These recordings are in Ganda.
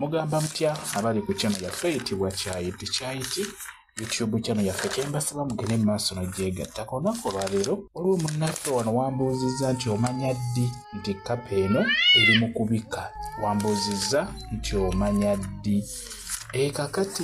Mugamba mutya abali ku channel yaffe eyitibwa Kyayiti YouTube channel yaffe kyembasaba mugende mu maaso n'ogyegattako. Olunaku olwaleero waliwo munnaffe wano wambuuzizza nti omanya ddi nti kapa eno eri mu kubika. Wambuuzizza nti omanya ddi. Kakati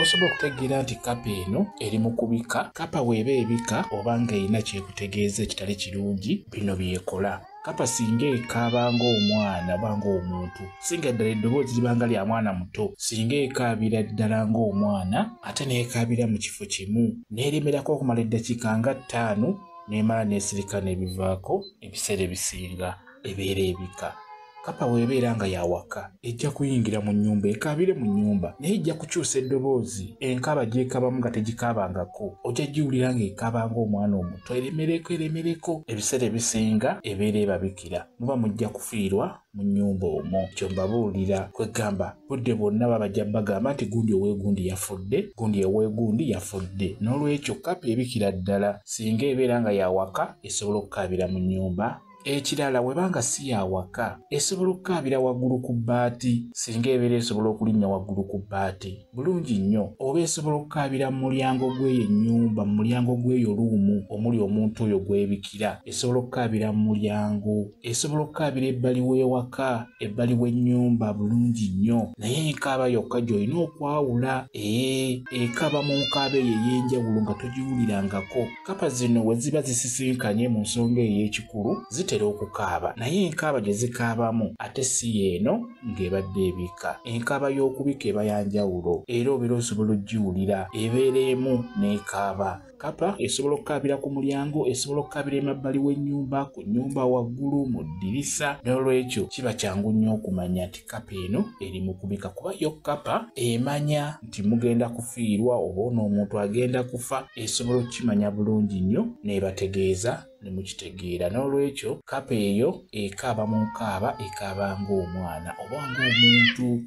osobola okutegeera nti kapa eno eri mu kubika. Kapa bw'eba ebika oba ng'erina kyekutegeeza ekitali kirungi bino byekola. Kapa singa ekaaba ng'omwana oba ng'omuntu, singa ddala eddoboozi libanga lya mwana muto, singa ekaabira ddala ng'omwana ate n'ekaabira mu kifo kimu n'eremerako okumala eddakiika nga 5 n'emala n'esirika n'ebivaako, ebiseera ebisinga ebeera ebika. Kapa bw'ebeera nga yawaka ejja kuyingira mu nnyumba ekaabire mu nnyumba naye ejja kukyusa eddoboozi, enkaaba gy'ekaabamu nga tegikaabangako ojja giwulira ng'ekaaba ng'omwana omuto, eremereko. Ebiseera ebisinga ebeera ebabikira, muba mujja kufiirwa mu nnyumba omwo. Kyo mbabuulira kwegamba budde bwonna babajja bagamba nti gundi ow'egundi yafudde, gundi ow'egundi yafudde. N'olwekyo kapa ebikira ddala singa ebeera nga yawaka esobola okukaabira mu nnyumba. Ekirala webanga si yawaka esobola okukaabira waggulu ku bbaati, singa ebeera esobola okulinnya waggulu ku bbaati bulungi nnyo, oba esobola okukaabira mu mulyango gw'eyo ennyumba, mu mulyango gw'eyo luumu omuli omuntu oyo gw'ebikira, esobola okukaabira mu mulyango, esobola okukaabira ebbali w'ewaka, ebbali w'ennyumba bulungi nnyo. Naye enkaaba yokka gy'olina okwawula, ekaaba mu nkaaba eyo ey'enjawulo nga togiwulirangako. Kapa zino we ziba zisisinkanye mu nsonga ey'ekikulu zitera okukaaba, naye enkaaba gye zikaabamu ate si yeeno ng'ebadde ebika. Enkaaba y'okubika eba yanjawulo era obeera osobola ogiwulira, ebeera emu n'ekaaba. Kapa esobola okukaabira ku mulyango, esobola okukaabira emabbali w'ennyumba, ku nnyumba waggulu, mu ddirisa. N'olwekyo kiba kyangu nnyo okumanya nti kapa eno eri mu kubika, kuba yo kapa emanya nti mugenda kufiirwa oba ono omuntu agenda kufa, esobola okukimanya bulungi nnyo n'ebategeeza ne mukitegeera. N'olwekyo kapa eyo ekaaba mu nkaaba, ekaaba ng'omwana oba ng'omuntu,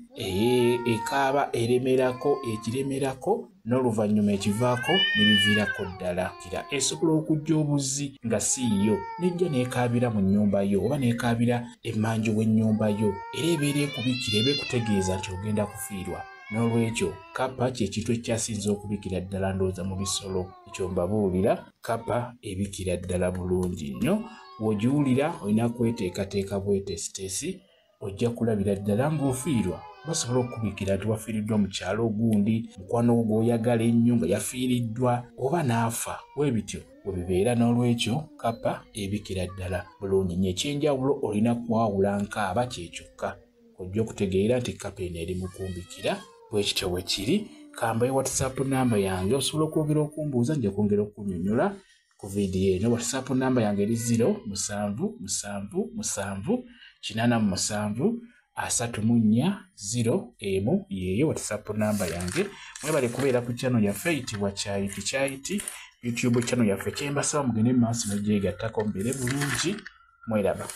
ekaaba eremerako, ekiremerako n'oluvannyuma ekivaako nebiviirako ddala. Esobola okujja obuzi nga siiyo nejja n'ekaabira mu nnyumba yo oba n'ekaabira emmanju w'ennyumba yo, era ebeera ekubikira, eba ekutegeeza nti ogenda kufiirwa. N'olwekyo kapa ky'ekintu ekyasinze okubikira ddala ndowooza mu bisolo. Ekyo mbabuulira kapa ebikira ddala bulungi nnyo. W'ogiwulira olina kweteekateeka bwetesitesi, ojja kulabira ddala ng'ofiirwa. Basobola okubikira nti wafiiriddwa mu kyalo gundi, mukwano gwo gw'oyagala ennyo nga yafiiriddwa oba n'afa, bwe bityo bwe bibeera. N'olwekyo kapa ebikira ddala bulungi nnyo. Ekyenjawulo olina kwawula nkaaba kyekyokka, ojja okutegeera nti kapa eno eri mu kumbikira. Bwe kityo bwe kiri. Kambaye WhatsApp namba yange, osobola okwogera okumbuuza, nja kwongera okunyonnyola ku vidiyo eno. WhatsApp namba yange eri 0777873401 yeyo WhatsApp namba yange. Mwebale kubeera ku channel yaffe eyitibwa Kyayiti YouTube channel yaffe. Kyembasaba mugende mu maaso n'ogyegattako mubeere bulungi. Mweraba.